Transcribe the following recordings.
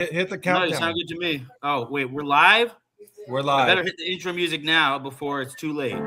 Hit the No, countdown. you sound good to me. Oh, wait, we're live? We're I live. better hit the intro music now before it's too late.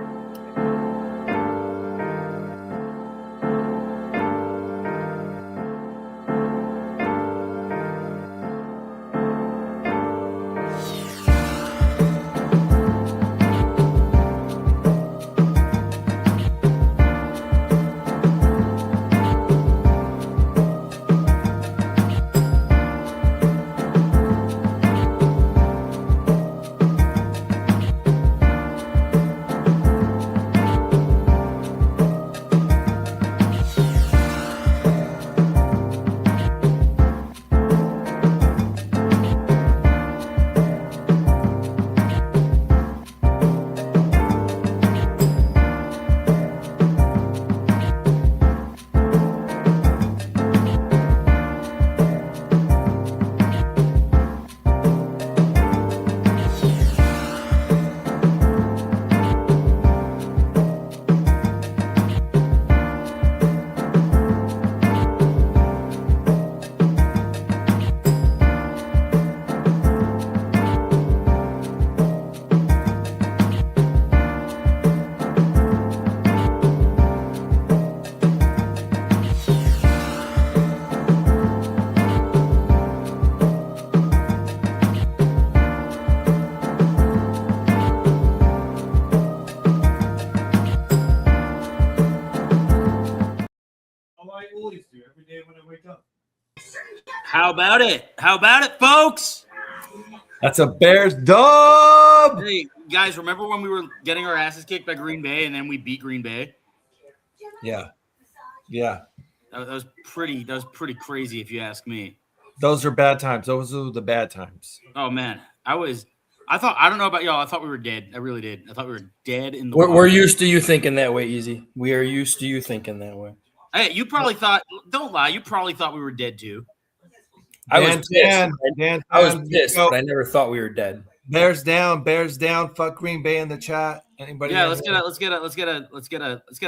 How about it? How about it, folks? That's a Bears dub. Hey, guys, remember when we were getting our asses kicked by Green Bay and then we beat Green Bay? Yeah. That was pretty crazy if you ask me. Those are bad times. Those are the bad times. Oh, man. I don't know about y'all. I thought we were dead. I really did. I thought we were dead in the We're used to you thinking that way, Easy. We are used to you thinking that way. Hey, you probably thought, don't lie, you probably thought we were dead too. I was pissed, but I never thought we were dead. Bears down. Fuck Green Bay in the chat. Anybody? Yeah, let's get a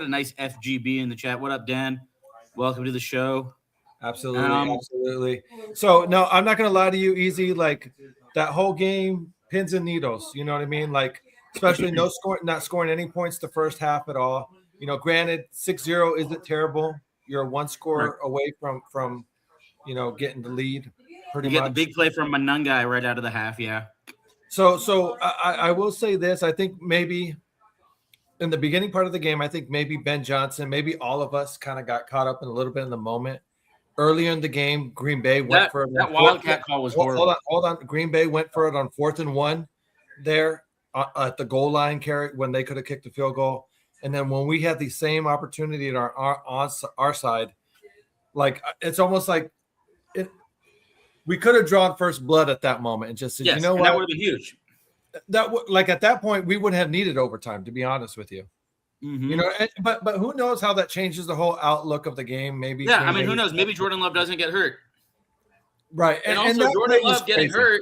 nice FGB in the chat. What up, Dan? Welcome to the show. Absolutely. So no, I'm not gonna lie to you, Easy. Like that whole game, pins and needles. You know what I mean? Like especially not scoring any points the first half at all. You know, granted, 6-0 isn't terrible. You're one score away from getting the lead. You get the big play from Manungai right out of the half, yeah. So I will say this. I think maybe in the beginning part of the game, I think maybe Ben Johnson, maybe all of us kind of got caught up in a little bit in the moment. Earlier in the game, Green Bay went for it. That wildcat call was horrible. Hold on. Green Bay went for it on 4th and 1 there at the goal line when they could have kicked the field goal. And then when we had the same opportunity on our side, like it's almost like we could have drawn first blood at that moment and just said, you know what, that would have been huge. Like at that point, we wouldn't have needed overtime, to be honest with you. Mm-hmm. You know, but who knows how that changes the whole outlook of the game? Maybe. Yeah, I mean, who knows? Maybe Jordan Love doesn't get hurt. Right, and also Jordan Love getting hurt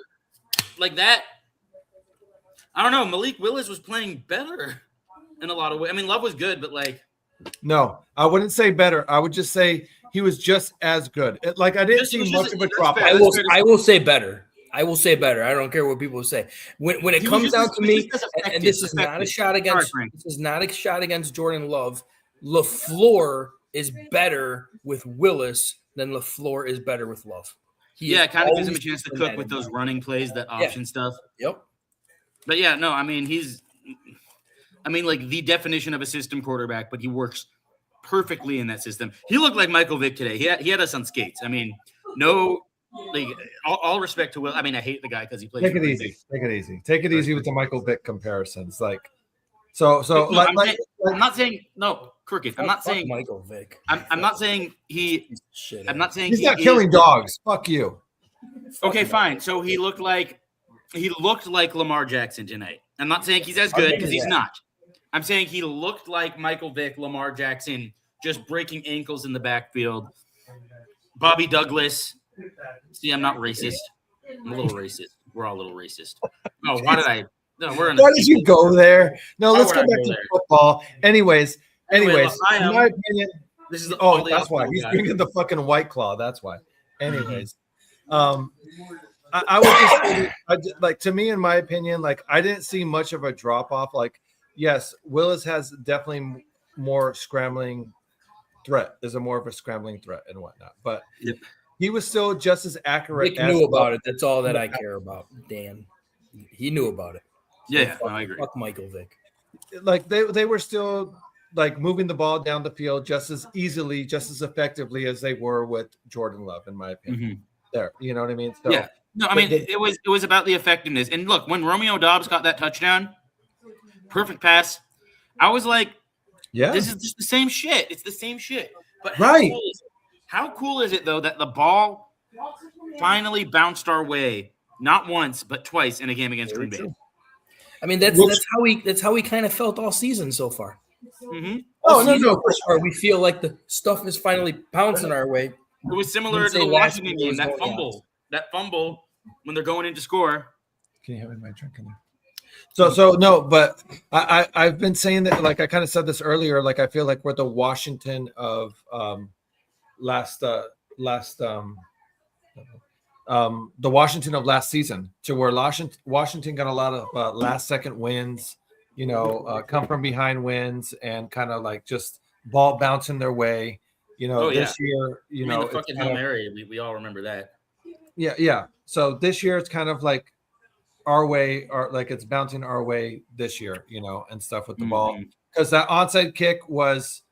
like that. I don't know. Malik Willis was playing better in a lot of ways. I mean, Love was good, but like. No, I wouldn't say better. I would just say he was just as good. I didn't see much of a drop. I will say better. I don't care what people say. When it comes down to me, and this is not a shot against Jordan Love. LaFleur is better with Willis than LaFleur is better with Love. It kind of gives him a chance to cook with those running plays, that option stuff. Yep. But yeah, no, I mean like the definition of a system quarterback, but he works perfectly in that system. He looked like Michael Vick today. He had us on skates. I mean, all respect to Will. I mean, I hate the guy because he plays. Take it easy with the Michael Vick comparisons. I'm not saying crooked. I'm not saying Michael Vick. I'm not saying he. I'm not saying he's not killing dogs. Fuck you. Okay, fine. So he looked like Lamar Jackson tonight. I'm not saying he's as good because he's not. I'm saying he looked like Michael Vick, Lamar Jackson, just breaking ankles in the backfield. Bobby Douglas. See, I'm not racist. I'm a little racist. We're all a little racist. Oh, why did I? No, we're in. Why did you go there? No, let's go back to football. Anyways, in my opinion, this is that's why he's drinking the fucking White Claw. That's why. Anyways, I would just like, to me, in my opinion, like I didn't see much of a drop off. Like, yes, Willis has definitely more scrambling threat. Is a more of a scrambling threat and whatnot, but he was still just as accurate. Nick knew about it. That's all that I care about. Dan, he knew about it. So yeah, I agree. Fuck Michael Vick. Like they were still like moving the ball down the field just as easily, just as effectively as they were with Jordan Love, in my opinion. There, you know what I mean? So, yeah. No, I mean it was about the effectiveness. And look, when Romeo Doubs got that touchdown, perfect pass, I was like, yeah, this is just the same shit. It's the same shit. But how cool is it though that the ball finally bounced our way, not once but twice in a game against Green Bay? I mean that's how we kind of felt all season so far. No. We feel like the stuff is finally bouncing our way. It was similar to the Washington game. That fumble when they're going in to score. Can you have my drink in there? So no, but I've been saying that, like I kind of said this earlier, like I feel like we're the Washington of the Washington of last season, to where Washington got a lot of last second wins, come from behind wins and kind of like just ball bouncing their way. This year, the fucking Hail Mary, we all remember that. Yeah. So this year it's kind of like our way, or like it's bouncing our way this year, and stuff with the ball, because that onside kick was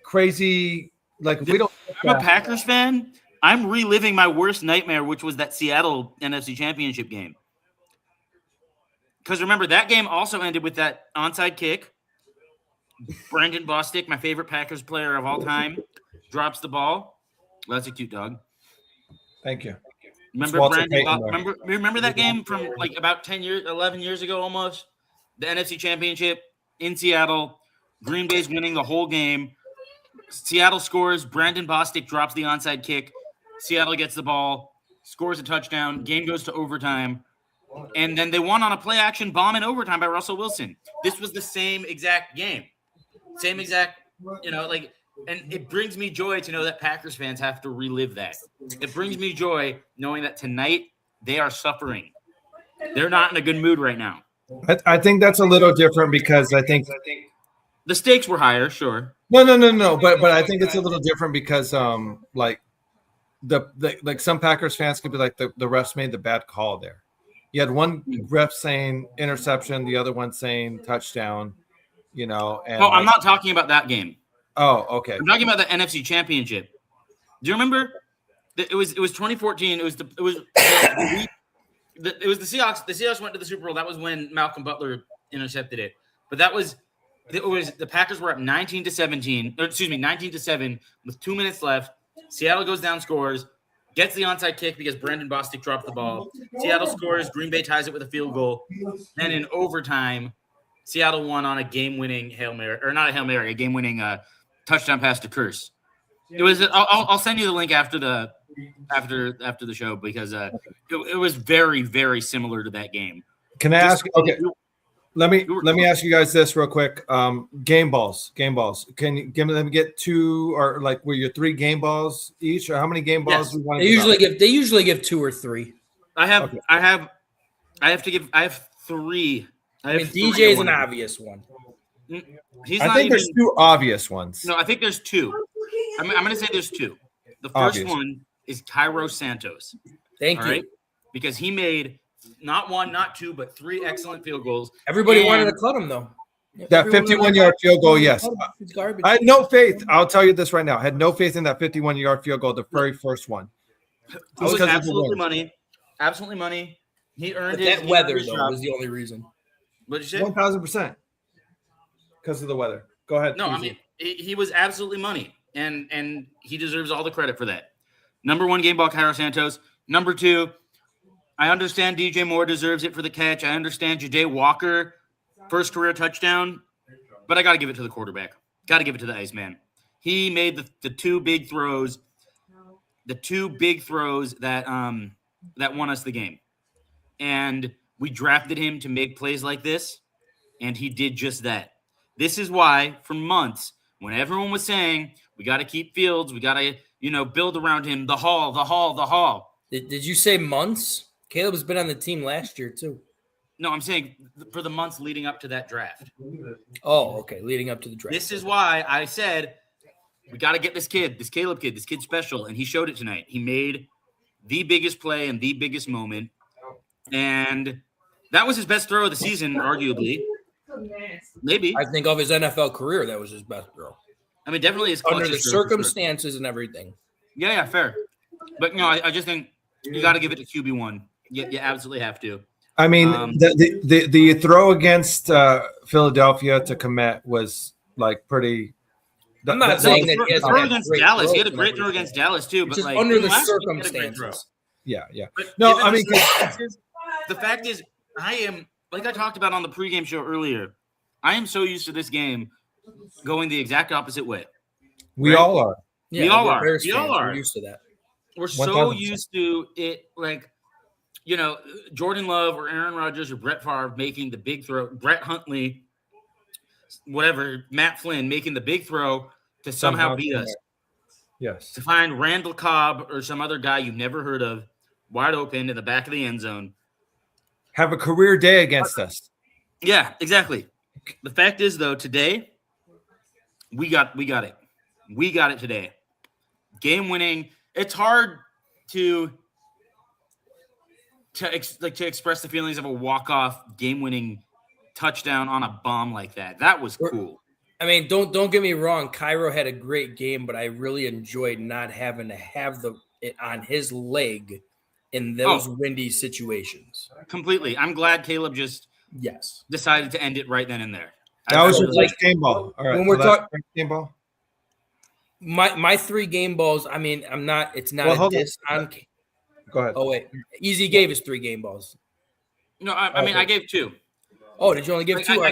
crazy. Like I'm a Packers fan. I'm reliving my worst nightmare, which was that Seattle NFC Championship game. Because remember, that game also ended with that onside kick. Brandon Bostic, my favorite Packers player of all time, drops the ball. Well, that's a cute dog. Thank you. Remember Brandon? Remember that game from like about 11 years ago almost? The NFC Championship in Seattle. Green Bay's winning the whole game. Seattle scores. Brandon Bostic drops the onside kick. Seattle gets the ball, scores a touchdown. Game goes to overtime. And then they won on a play action bomb in overtime by Russell Wilson. This was the same exact game. Same exact, and it brings me joy to know that Packers fans have to relive that. It brings me joy knowing that tonight they are suffering. They're not in a good mood right now. I think that's a little different because I think the stakes were higher, sure. No. But I think it's a little different because like like some Packers fans could be like the refs made the bad call there. You had one ref saying interception, the other one saying touchdown. And I'm not talking about that game. Oh, okay. I'm talking about the NFC Championship. Do you remember? It was 2014. It was the Seahawks. The Seahawks went to the Super Bowl. That was when Malcolm Butler intercepted it. But it was the Packers were up 19-7 with 2 minutes left. Seattle goes down, scores, gets the onside kick because Brandon Bostic dropped the ball. Seattle scores. Green Bay ties it with a field goal. Then in overtime, Seattle won on a game-winning Hail Mary, or not a Hail Mary, a game-winning touchdown pass to Curse. It was. I'll send you the link after the show because it was very, very similar to that game. Can I ask? Okay, let me ask you guys this real quick. Game balls. Can you let me get two, or like were your 3 game balls each, or how many game balls do you want? They usually give 2 or 3. I have 3. DJ is an obvious one. I think there's 2 obvious ones. No, I think there's 2. I'm going to say there's 2. The first one is Cairo Santos. Thank you. Right? Because he made not 1, not 2, but 3 excellent field goals. Everybody wanted to cut him, though. That 51-yard field goal, yes. It's garbage. I had no faith. I'll tell you this right now. I had no faith in that 51-yard field goal, the very first one. It was absolutely money. Absolutely money. He earned it. That weather, though, was the only reason. What did you say? 1,000%. Because of the weather. Go ahead. No, I mean, he was absolutely money, and he deserves all the credit for that. Number 1 game ball, Cairo Santos. Number 2, I understand DJ Moore deserves it for the catch. I understand Ja'Day Walker, first career touchdown, but I got to give it to the quarterback. Got to give it to the Iceman. He made the 2 big throws, that won us the game. And we drafted him to make plays like this, and he did just that. This is why, for months, when everyone was saying, we got to keep Fields, we got to, build around him, the Hall. Did you say months? Caleb has been on the team last year too. No, I'm saying for the months leading up to that draft. Oh, okay. Leading up to the draft. This is why I said we got to get this Caleb kid, this kid's special, and he showed it tonight. He made the biggest play and the biggest moment, and that was his best throw of the season, arguably. Maybe. I think of his NFL career, that was his best throw. I mean, definitely his under the circumstances and everything. Yeah, fair. But I just think you got to give it to QB1. You absolutely have to. I mean, the throw against Philadelphia to Kmet was like pretty. I'm not saying that he has throw against Dallas. He had a great throw against Dallas too, but like under the circumstances. Yeah. But no, I mean, the fact is, I am like I talked about on the pregame show earlier. I am so used to this game going the exact opposite way. We all are. Yeah, we all are. We all are used to that. We're so used to it, like. Jordan Love or Aaron Rodgers or Brett Favre making the big throw, Brett Huntley, whatever, Matt Flynn making the big throw to somehow beat us. Yes. To find Randall Cobb or some other guy you've never heard of wide open in the back of the end zone. Have a career day against us. Yeah, exactly. The fact is, though, today, we got it. We got it today. Game winning. It's hard to express the feelings of a walk-off game-winning touchdown on a bomb like that. That was cool. I mean, don't get me wrong. Cairo had a great game, but I really enjoyed not having to have it on his leg in those windy situations. Completely. I'm glad Caleb just decided to end it right then and there. That was your first game ball. All right. When we're talking game ball, my 3 game balls. I mean, I'm not. It's not a diss on. Go ahead. Oh, wait. Easy gave us 3 game balls. No, I mean, I gave 2. Oh, did you only give 2?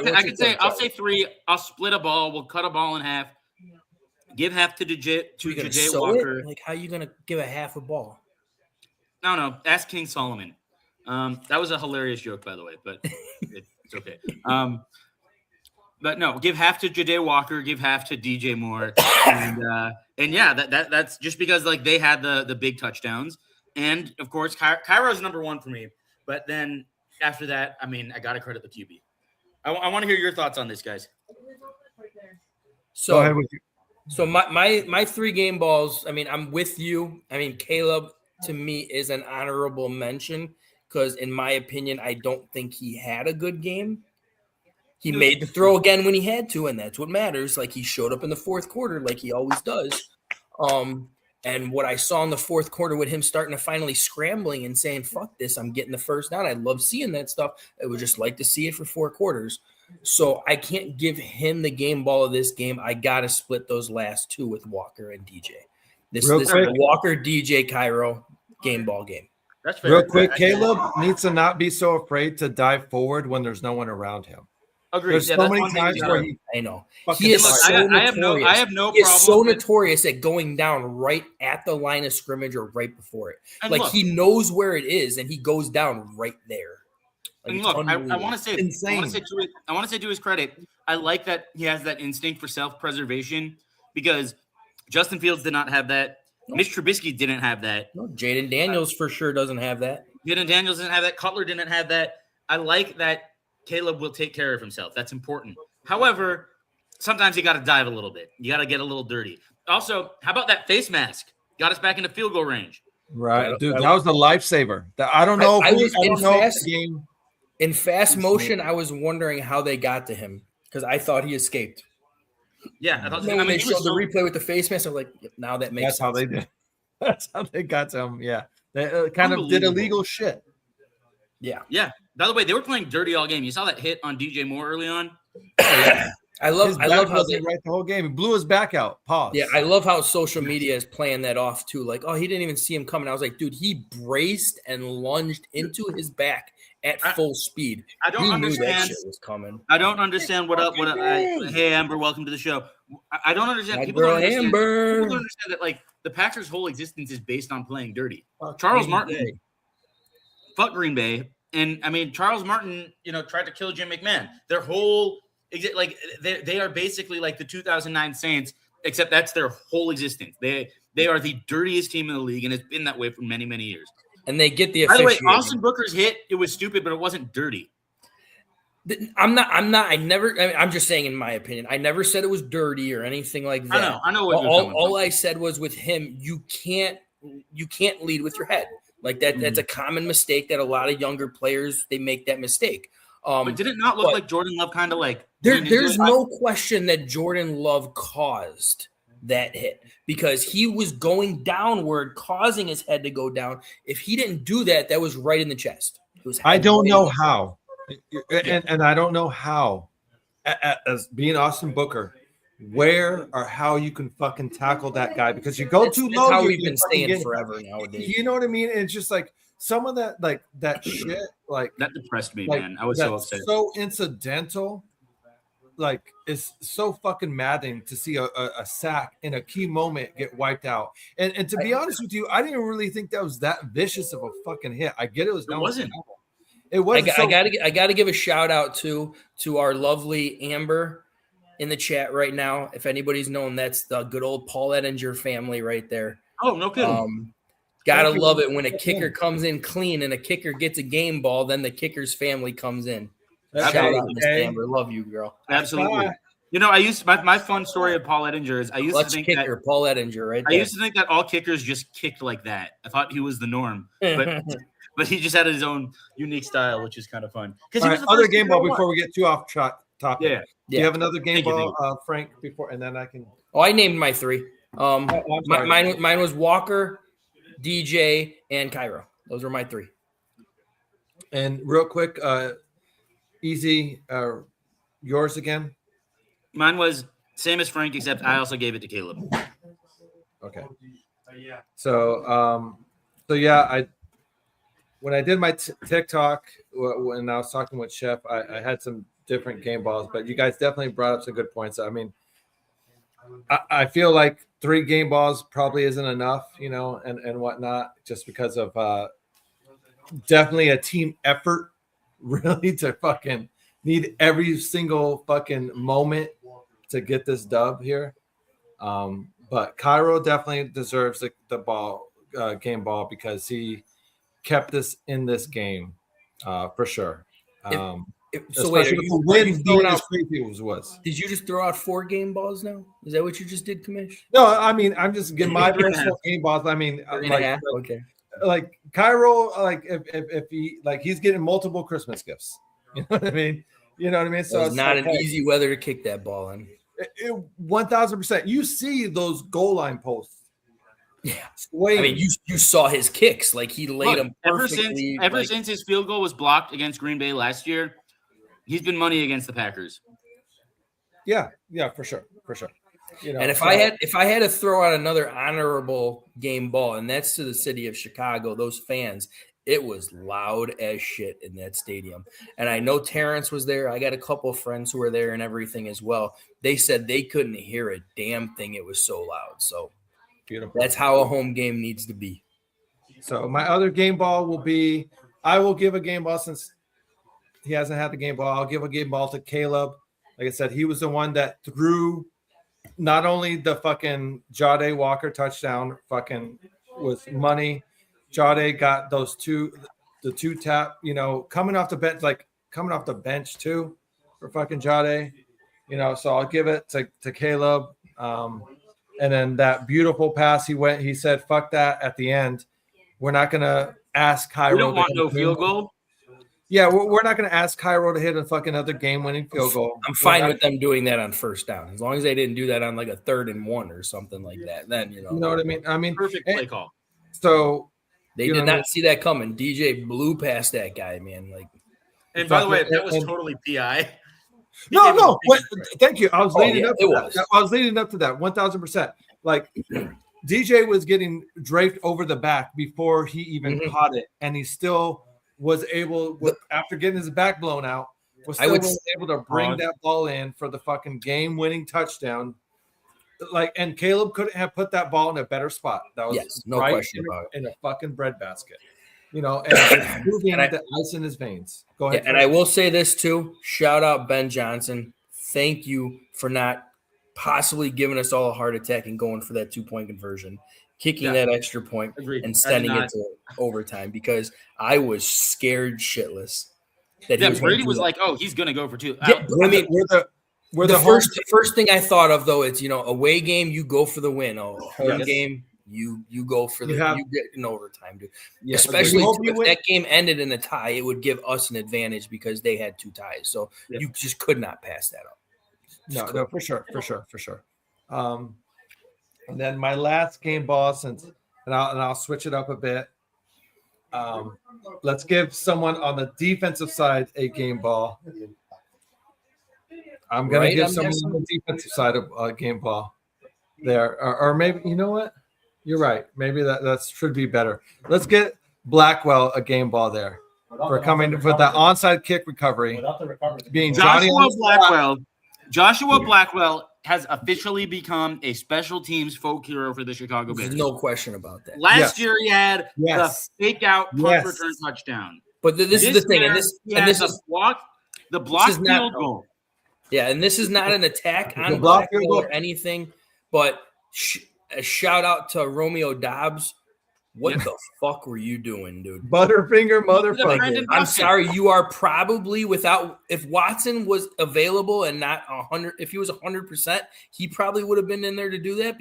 I'll say 3. I'll split a ball. We'll cut a ball in half. Give half to J.J. Walker. Like, how are you going to give a half a ball? No. Ask King Solomon. That was a hilarious joke, by the way, but it's okay. But no, give half to J.J. Walker. Give half to DJ Moore. And yeah, that's just because, like, they had the big touchdowns. And, of course, Cairo's number 1 for me. But then after that, I mean, I got to credit the QB. I want to hear your thoughts on this, guys. So, my 3 game balls, I mean, I'm with you. I mean, Caleb, to me, is an honorable mention because, in my opinion, I don't think he had a good game. He made the throw again when he had to, and that's what matters. Like, he showed up in the fourth quarter like he always does. And what I saw in the fourth quarter with him starting to finally scrambling and saying, fuck this, I'm getting the first down. I love seeing that stuff. I would just like to see it for 4 quarters. So I can't give him the game ball of this game. I got to split those last 2 with Walker and DJ. This is Walker, DJ, Cairo game ball game. That's fair. Real quick, Caleb needs to not be so afraid to dive forward when there's no one around him. Agreed. There's so many times where I know he is so notorious. I have no problem. He is so notorious at going down right at the line of scrimmage or right before it. And like look, he knows where it is and he goes down right there. Like, and look, I want to say, I want to say to his credit, I like that he has that instinct for self-preservation because Justin Fields did not have that. No. Mitch Trubisky didn't have that. No, Jaden Daniels for sure doesn't have that. Jaden Daniels didn't have that. Cutler didn't have that. I like that Caleb will take care of himself. That's important. However, sometimes you got to dive a little bit. You got to get a little dirty. Also, how about that face mask? Got us back into field goal range. Right, dude. That was the lifesaver. I don't know. In fast motion, I was wondering how they got to him because I thought he escaped. Yeah, I thought. When they showed the replay with the face mask, I'm like, now that makes sense. That's how they did. That's how they got to him. Yeah, they kind of did illegal shit. Yeah. By the way, they were playing dirty all game. You saw that hit on DJ Moore early on. I love how they right the whole game. He blew his back out. Pause. Yeah, I love how social media is playing that off too. Like, oh, he didn't even see him coming. I was like, dude, he braced and lunged into his back at full speed. I don't understand. Knew that shit was coming. I don't understand what up. Hey, Amber, welcome to the show. I don't understand. People don't understand that like the Packers' whole existence is based on playing dirty. Charles Martin, fuck Green Bay. And I mean, Charles Martin, tried to kill Jim McMahon. Their whole they are basically like the 2009 Saints, except that's their whole existence. They are the dirtiest team in the league, and it's been that way for many, many years. and they get the By the way, officiating. Austin Booker's hit, it was stupid, but it wasn't dirty. I'm just saying, in my opinion, I never said it was dirty or anything like that. I know. All I said was with him, you can't lead with your head like that. That's a common mistake that a lot of younger players, they make that mistake. But did it not look like Jordan Love kind of like there's no question that Jordan Love caused that hit because he was going downward, causing his head to go down. If he didn't do that, that was right in the chest. I don't know how. And I don't know how, as being Austin Booker, where or how you can fucking tackle that guy because you go too low. That's how we've been saying forever nowadays. You know what I mean? It's just like some of that shit, like that depressed me, man. I was so upset. So incidental, like it's so fucking maddening to see a sack in a key moment get wiped out. And to be honest with you, I didn't really think that was that vicious of a fucking hit. I get it was. It wasn't. It was. I gotta give a shout out to our lovely Amber in the chat right now. If anybody's known, that's the good old Paul Ettinger family right there. Oh, no kidding. Gotta love it when a kicker comes in clean and a kicker gets a game ball, then the kicker's family comes in. Shout out, Miss Amber. Love you, girl. Absolutely. You know, I used my fun story of Paul Ettinger is I used to think kicker, Paul Ettinger, right? I used to think that all kickers just kicked like that. I thought he was the norm, but he just had his own unique style, which is kind of fun. Because other game ball before we get too off topic. Yeah. Do you have another game ball, Frank? Before and then I can. Oh, I named my three. Mine was Walker, DJ, and Cairo. Those were my three. And real quick, easy, yours again. Mine was same as Frank, except I also gave it to Caleb. Okay. So, when I did my TikTok, when I was talking with Chef, I had some different game balls, but you guys definitely brought up some good points. I mean, I feel like 3 game balls probably isn't enough, and whatnot, just because of definitely a team effort, really to fucking need every single fucking moment to get this dub here. But Cairo definitely deserves the ball, game ball, because he kept us in this game for sure. So wait, did you just throw out 4 game balls now? Is that what you just did, Commish? No, I mean I'm just getting my personal game balls. I mean, like Cairo, like if he he's getting multiple Christmas gifts. You know what I mean? So it's not an easy weather to kick that ball in. 1,000%. You see those goal line posts. Yeah, I mean, you saw his kicks, like he laid them perfectly. Ever since his field goal was blocked against Green Bay last year, he's been money against the Packers. Yeah, for sure. And if I had to throw out another honorable game ball, and that's to the city of Chicago, those fans, it was loud as shit in that stadium. And I know Terrence was there. I got a couple of friends who were there and everything as well. They said they couldn't hear a damn thing. It was so loud. So beautiful. That's how a home game needs to be. So my other game ball will be, I will give a game ball since he hasn't had the game ball. I'll give a game ball to Caleb. Like I said, he was the one that threw not only the fucking Jade Walker touchdown fucking with money. Jade got the two tap, coming off the bench too for fucking Jade, so I'll give it to Caleb. And then that beautiful pass he said, fuck that at the end. We're not going to ask Cairo. We don't want no field goal. Yeah, we're not going to ask Cairo to hit a fucking other game-winning field goal. I'm fine with them doing that on first down, as long as they didn't do that on like a 3rd and 1 or something like that. Then you know what I mean. I mean, perfect play call. So they did not see that coming. DJ blew past that guy, man. And by the way, that was totally PI. No. Thank you. I was leading up to that. I was leading up to that 1,000%. Like DJ was getting draped over the back before he even caught it, and he still was able, after getting his back blown out, was able to bring that ball in for the fucking game-winning touchdown. And Caleb couldn't have put that ball in a better spot. That was no question about it. In a fucking breadbasket. And moving the ice in his veins. Go ahead. Yeah, and I will say this too. Shout out Ben Johnson. Thank you for not possibly giving us all a heart attack and going for that 2-point conversion. kicking that extra point and sending it to overtime because I was scared shitless. That Brady was like, "Oh, he's gonna go for 2." Yeah, I mean, we're the first thing I thought of though. It's away game, you go for the win. Home game, you go for you get in overtime, dude. Yeah, especially if that game ended in a tie, it would give us an advantage because they had 2 ties. So you just could not pass that up. No, for sure. And then my last game ball, and I'll switch it up a bit. Let's give someone on the defensive side a game ball. I'm gonna give someone on the defensive side a game ball there, or maybe you know what? You're right. Maybe that should be better. Let's get Blackwell a game ball there for coming for the onside kick recovery. Being Joshua Blackwell has officially become a special teams folk hero for the Chicago Bears. There's no question about that. Last year he had the fake out punt return touchdown. But this is the thing, and this is the block field goal. Yeah, and this is not an attack on Blackwell or anything, but a shout out to Romeo Dobbs. What the fuck were you doing, dude? Butterfinger motherfucker. I'm sorry, you are probably if Watson was available and not 100, if he was 100%, he probably would have been in there to do that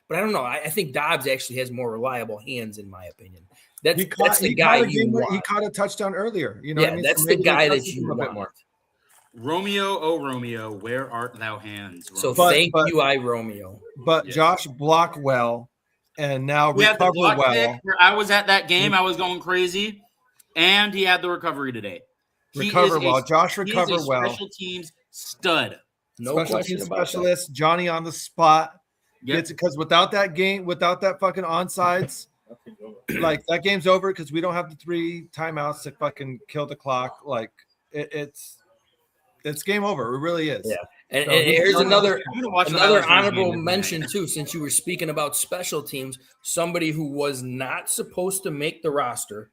but I don't know. I think Dobbs actually has more reliable hands in my opinion. That's the guy you want. He caught a touchdown earlier. That's the guy that you want. More. Romeo, oh Romeo, where art thou hands? Romeo. So thank you, Romeo. But Josh Blackwell. And now recover well. I was at that game. I was going crazy, and he had the recovery today. Josh recover well. Special teams stud. No special teams specialist. Johnny on the spot. Gets it because without that fucking onsides, like that game's over because we don't have the 3 timeouts to fucking kill the clock. Like it's game over. It really is. Yeah. And here's another honorable mention too, since you were speaking about special teams, somebody who was not supposed to make the roster,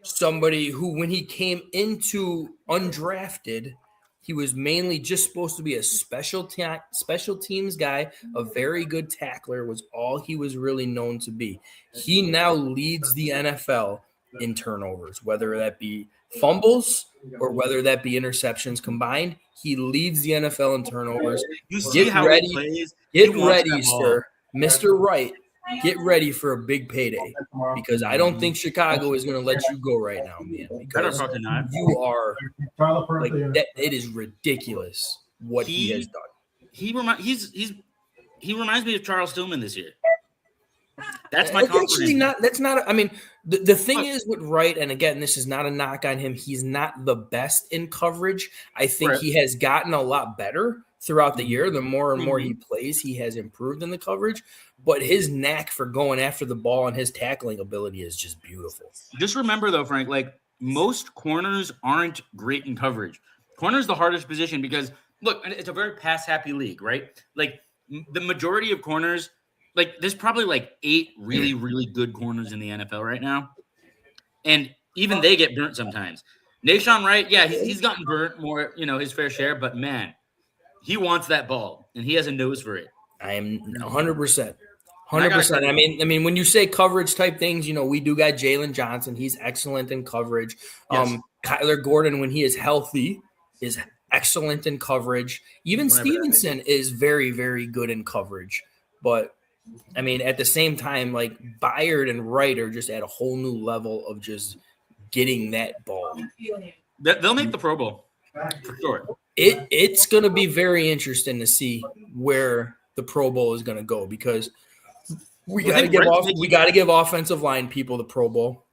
somebody who, when he came into undrafted, he was mainly just supposed to be a special teams guy, a very good tackler was all he was really known to be. He now leads the NFL in turnovers, whether that be fumbles or whether that be interceptions combined. He leads the NFL in turnovers. Get ready, sir. Mr. Wright, get ready for a big payday because I don't think Chicago is going to let you go right now, man. Because you are like that. It is ridiculous what he has done. He reminds me of Charles Tillman this year. That's my confidence. Actually not. That's not. I mean, the thing is with Wright, and again, this is not a knock on him. He's not the best in coverage. I think he has gotten a lot better throughout the year. The more and more he plays, he has improved in the coverage. But his knack for going after the ball and his tackling ability is just beautiful. Just remember, though, Frank, like most corners aren't great in coverage. Corner's the hardest position because, look, it's a very pass-happy league, right? Like the majority of corners. Like, there's probably like 8 really, really good corners in the NFL right now. And even they get burnt sometimes. Nahshon Wright, he's gotten burnt more, his fair share. But, man, he wants that ball, and he has a nose for it. I am 100%. 100%. I mean, when you say coverage type things, we do got Jalen Johnson. He's excellent in coverage. Yes. Kyler Gordon, when he is healthy, is excellent in coverage. Even Stevenson is very, very good in coverage. But I mean, at the same time, like Byard and Wright are just at a whole new level of just getting that ball. They'll make the Pro Bowl for sure. It's going to be very interesting to see where the Pro Bowl is going to go because we got to give offensive line people the Pro Bowl.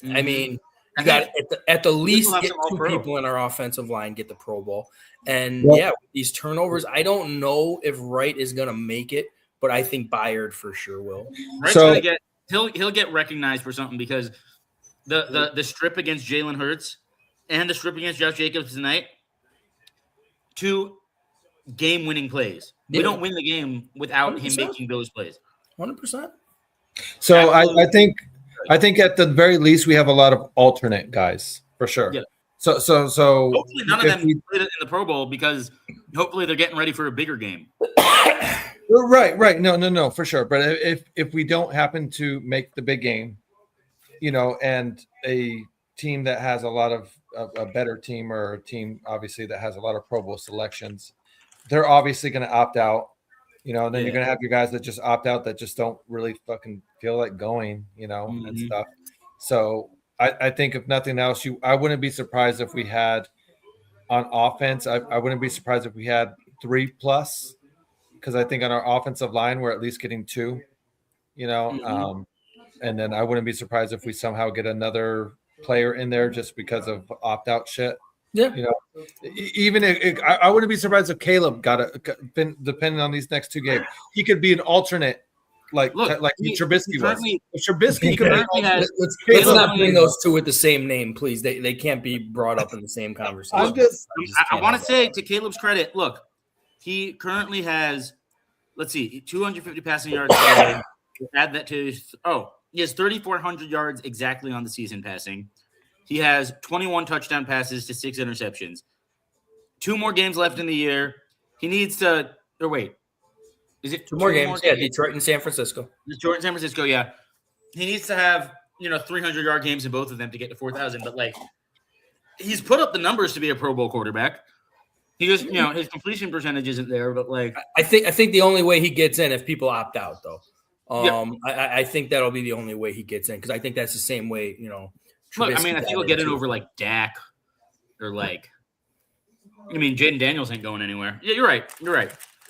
Mm-hmm. I mean, you got at the least get 2 people in our offensive line get the Pro Bowl. And with these turnovers, I don't know if Wright is going to make it. But I think Byard for sure will. Wright's gonna he'll get recognized for something because the strip against Jalen Hurts and the strip against Josh Jacobs tonight, 2 game-winning plays. Yeah. We don't win the game without 100%. Him making those plays. 100%. So I think at the very least we have a lot of alternate guys for sure. Yeah. So hopefully none of them played it in the Pro Bowl because hopefully they're getting ready for a bigger game. Right. No, for sure. But if we don't happen to make the big game, and a team that has a better team or a team obviously that has a lot of Pro Bowl selections, they're obviously going to opt out. And then you're going to have your guys that just opt out that just don't really fucking feel like going, and stuff. So I think if nothing else, I wouldn't be surprised if we had on offense. I wouldn't be surprised if we had 3+, because I think on our offensive line we're at least getting 2. And then I wouldn't be surprised if we somehow get another player in there just because of opt-out shit. Yeah. Even I wouldn't be surprised if Caleb depending on these next 2 games, he could be an alternate, like Trubisky was. If Trubisky could let's not bring those 2 with the same name, please. They can't be brought up in the same conversation. I want to say to Caleb's credit, look, he currently has, let's see, 250 passing yards today. Add that to he has 3,400 yards exactly on the season passing. He has 21 touchdown passes to 6 interceptions. 2 more games left in the year. He needs to – or wait. Is it 2 more games? Yeah, Detroit and San Francisco. Detroit and San Francisco, yeah. He needs to have, 300-yard games in both of them to get to 4,000. But, he's put up the numbers to be a Pro Bowl quarterback. He just, his completion percentage isn't there. But, I think the only way he gets in if people opt out, though. I think that'll be the only way he gets in because I think that's the same way, Look, I think he'll get in over Dak or Jaden Daniels ain't going anywhere. Yeah, you're right.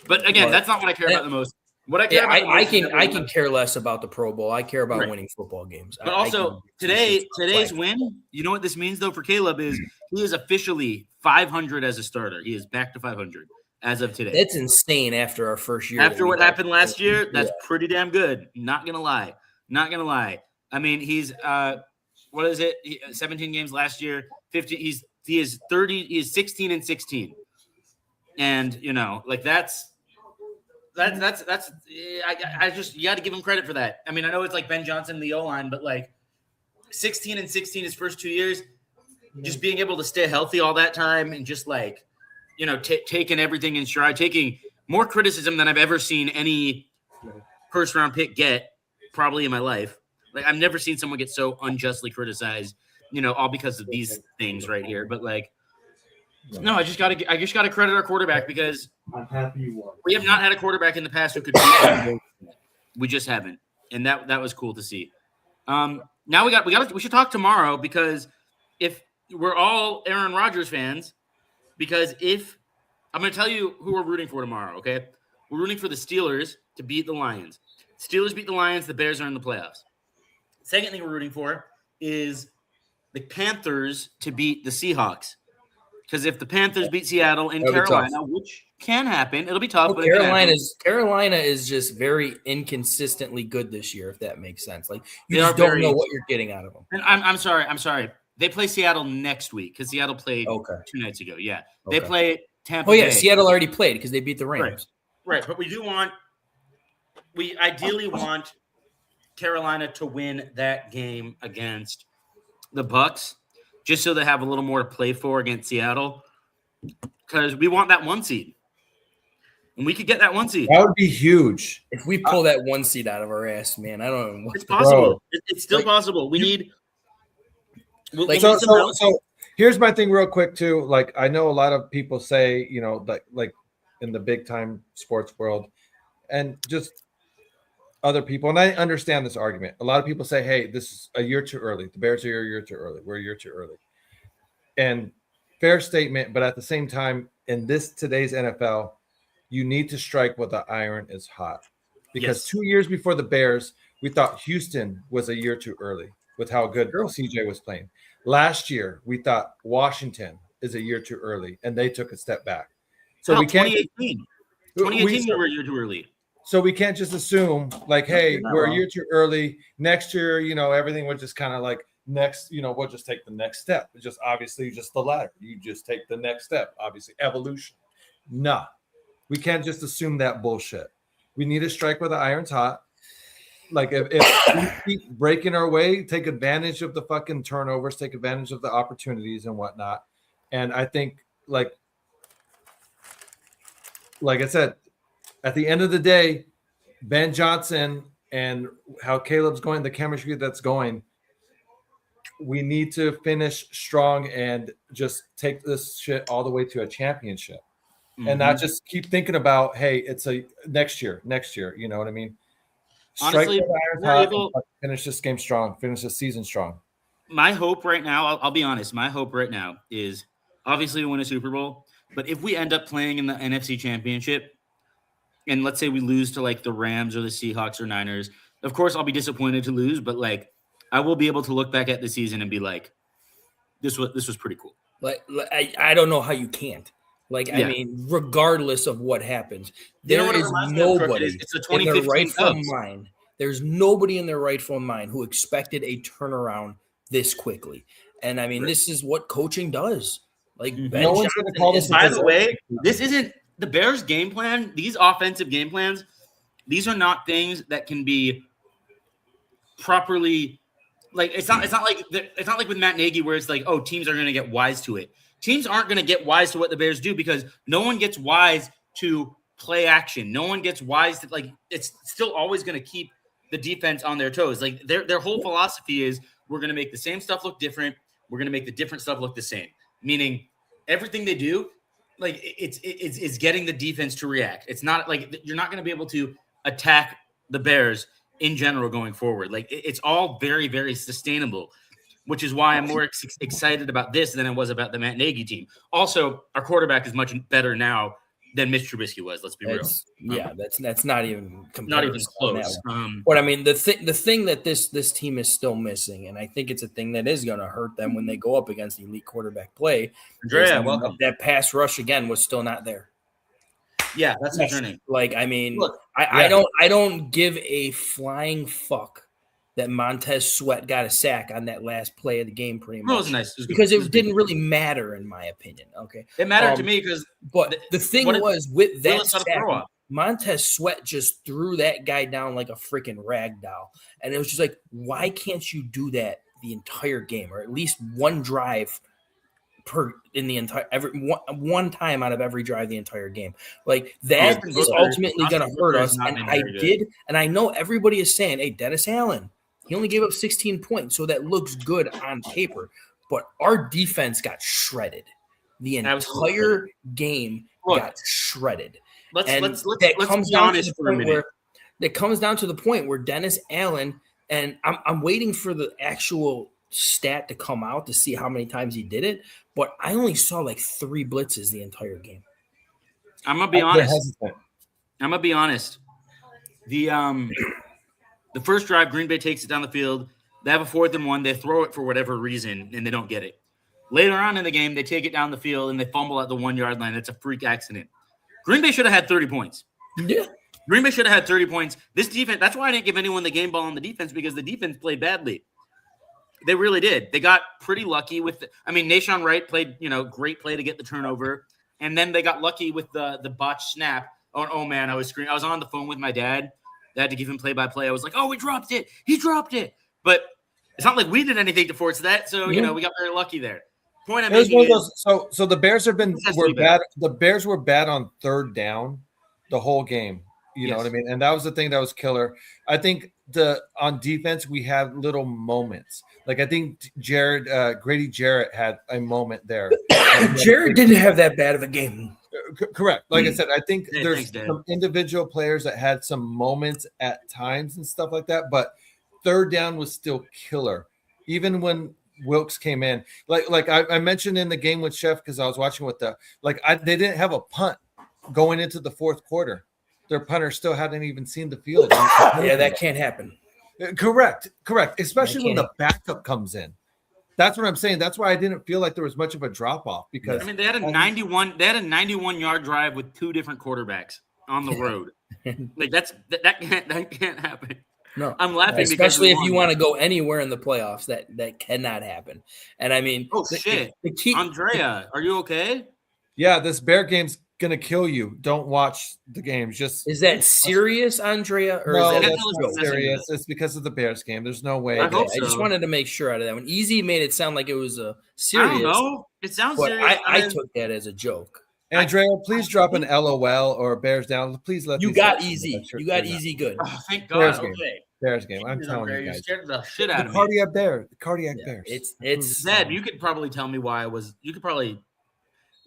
But again, that's not what I care about the most. What I care about I can care less about the Pro Bowl. I care about winning football games. But also today's win, you know what this means though for Caleb is he is officially 500 as a starter. He is back to 500. As of today. That's insane after our first year. After what happened last year, that's pretty damn good. Not going to lie. I mean, he's 17 games last year, 50 he is 30, he is 16-16. And, that's I just you got to give him credit for that. I mean, I know it's Ben Johnson in the O-line, but 16-16 his first 2 years, just being able to stay healthy all that time and just taking everything in stride, taking more criticism than I've ever seen any first-round pick get probably in my life. I've never seen someone get so unjustly criticized, all because of these things right here. But no, I just gotta credit our quarterback because we have not had a quarterback in the past who could beat him. We just haven't, and that was cool to see. Now we should talk tomorrow because if we're all Aaron Rodgers fans. Because I'm going to tell you who we're rooting for tomorrow, okay? We're rooting for the Steelers to beat the Lions. Steelers beat the Lions, the Bears are in the playoffs. Second thing we're rooting for is the Panthers to beat the Seahawks. Because if the Panthers beat Seattle and Carolina, which can happen, it'll be tough. But Carolina is just very inconsistently good this year, if that makes sense. You just don't know what you're getting out of them. And I'm sorry. They play Seattle next week because Seattle played 2 nights ago. Yeah. They play Tampa Bay. Seattle already played because they beat the Rams. Right. But we ideally want Carolina to win that game against the Bucs just so they have a little more to play for against Seattle because we want that 1 seed. And we could get that 1 seed. That would be huge. If we pull that 1 seed out of our ass, man, I don't know. It's possible. It's still possible. We need – So here's my thing real quick too. I know a lot of people say, like in the big time sports world and just other people. And I understand this argument. A lot of people say, hey, this is a year too early. The Bears are a year too early. We're a year too early. And fair statement. But at the same time, in today's NFL, you need to strike while the iron is hot because 2 years before the Bears, we thought Houston was a year too early with how good CJ was playing. Last year, we thought Washington is a year too early, and they took a step back. So we can't. 2018 we were a year too early. So we can't just assume hey, we're a year too early. Next year, everything would just kind of next, we'll just take the next step. It's just obviously just the ladder. You just take the next step. Obviously, evolution. Nah, we can't just assume that bullshit. We need to strike where the iron's hot. Like if we keep breaking our way, take advantage of the fucking turnovers, take advantage of the opportunities and whatnot. And I think like I said, at the end of the day, Ben Johnson and how Caleb's going, the chemistry that's going, we need to finish strong and just take this shit all the way to a championship. And not just keep thinking about, hey, it's a next year. You know what I mean? Honestly, finish this game strong, finish the season strong. My hope right now, I'll be honest, my hope right now is obviously to win a Super Bowl. But if we end up playing in the NFC Championship, and let's say we lose to like the Rams or the Seahawks or Niners, of course I'll be disappointed to lose, but like I will be able to look back at the season and be like, this was pretty cool. Like I don't know how you can't. Like, I mean, regardless of what happens, there is nobody in their rightful mind. There's nobody in their rightful mind who expected a turnaround this quickly. And I mean, this is what coaching does. Like, no one's going to call this. By the way, this isn't the Bears' game plan. These offensive game plans, these are not things that can be properly. Like, it's not like with Matt Nagy where it's like, oh, teams are going to get wise to it. Teams aren't going to get wise to what the Bears do because no one gets wise to play action. No one gets wise to, like, it's still always going to keep the defense on their toes. Like, their whole philosophy is we're going to make the same stuff look different. We're going to make the different stuff look the same. Meaning everything they do, like, it's getting the defense to react. It's not like you're not going to be able to attack the Bears in general going forward. Like, it's all very, very sustainable, which is why I'm more excited about this than I was about the Matt Nagy team. Also, our quarterback is much better now than Mitch Trubisky was. Let's be real. Yeah, that's not even close. But I mean, the thing that this team is still missing, and I think it's a thing that is going to hurt them when they go up against elite quarterback play. Andrea, welcome. That pass rush again was still not there. Yeah, that's concerning. Like, I mean, look, I don't give a flying fuck that Montez Sweat got a sack on that last play of the game pretty much. It was nice. Because it didn't really matter, in my opinion. Okay. It mattered to me because – But the thing was, with that sack, Montez Sweat just threw that guy down like a freaking rag doll. And it was just like, why can't you do that the entire game, or at least one drive one time out of every drive the entire game? Like, that is ultimately going to hurt us. And I know everybody is saying, hey, Dennis Allen, he only gave up 16 points, so that looks good on paper. But our defense got shredded. The entire game got shredded. Let's be honest for a minute. That comes down to the point where Dennis Allen, and I'm waiting for the actual stat to come out to see how many times he did it, but I only saw like 3 blitzes the entire game. I'm gonna be honest. The first drive, Green Bay takes it down the field. They have a 4th and 1. They throw it for whatever reason, and they don't get it. Later on in the game, they take it down the field, and they fumble at the 1-yard line. That's a freak accident. Green Bay should have had 30 points. Yeah. Green Bay should have had 30 points. This defense, that's why I didn't give anyone the game ball on the defense, because the defense played badly. They really did. They got pretty lucky with Nahshon Wright played, great play to get the turnover. And then they got lucky with the botched snap. Oh man, I was screaming. I was on the phone with my dad. They had to give him play-by-play. I was like, oh, we dropped it. He dropped it. But it's not like we did anything to force that. So, we got very lucky there. Point I'm making is, so the Bears were bad. The Bears were bad on 3rd down the whole game. You know what I mean? And that was the thing that was killer. I think on defense, we had little moments. Like, I think Grady Jarrett had a moment there. Jarrett didn't have that bad of a game. Correct. Like I said, I think there's some individual players that had some moments at times and stuff like that, but 3rd down was still killer. Even when Wilkes came in, like I mentioned in the game with Chef, because I was watching with they didn't have a punt going into the 4th quarter. Their punter still hadn't even seen the field. Yeah, that can't happen. Correct. Especially when the backup comes in. That's what I'm saying. That's why I didn't feel like there was much of a drop off, because they had a 91-yard drive with 2 different quarterbacks on the road. Like, that can't happen. No, I'm laughing, especially if you want to go anywhere in the playoffs. That cannot happen. And I mean, shit, Andrea, are you okay? Yeah, this Bear game's gonna kill you. Don't watch the games. Just is that serious, Andrea? Or no, is that that's not serious. It's because of the Bears game. There's no way. I hope so. I just wanted to make sure out of that one. Easy made it sound like it was a serious. I don't know. It sounds but serious. I took that as a joke. Andrea, please drop an LOL or Bears down. Please let you got easy. You got easy good. Oh, thank God. Bears okay. game. Bears game. I'm telling you guys. You scared the shit out of me. Cardiac Bear. The cardiac Bears. It's Zeb, you could probably tell me why I was. You could probably.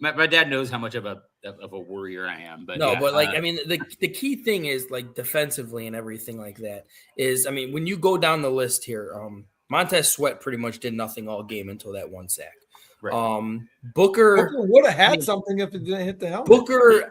My dad knows how much of a worrier I am, but no, yeah, but like I mean, the key thing is like defensively and everything like that is I mean when you go down the list here, Montez Sweat pretty much did nothing all game until that one sack. Right. Booker would have had something if it didn't hit the helmet.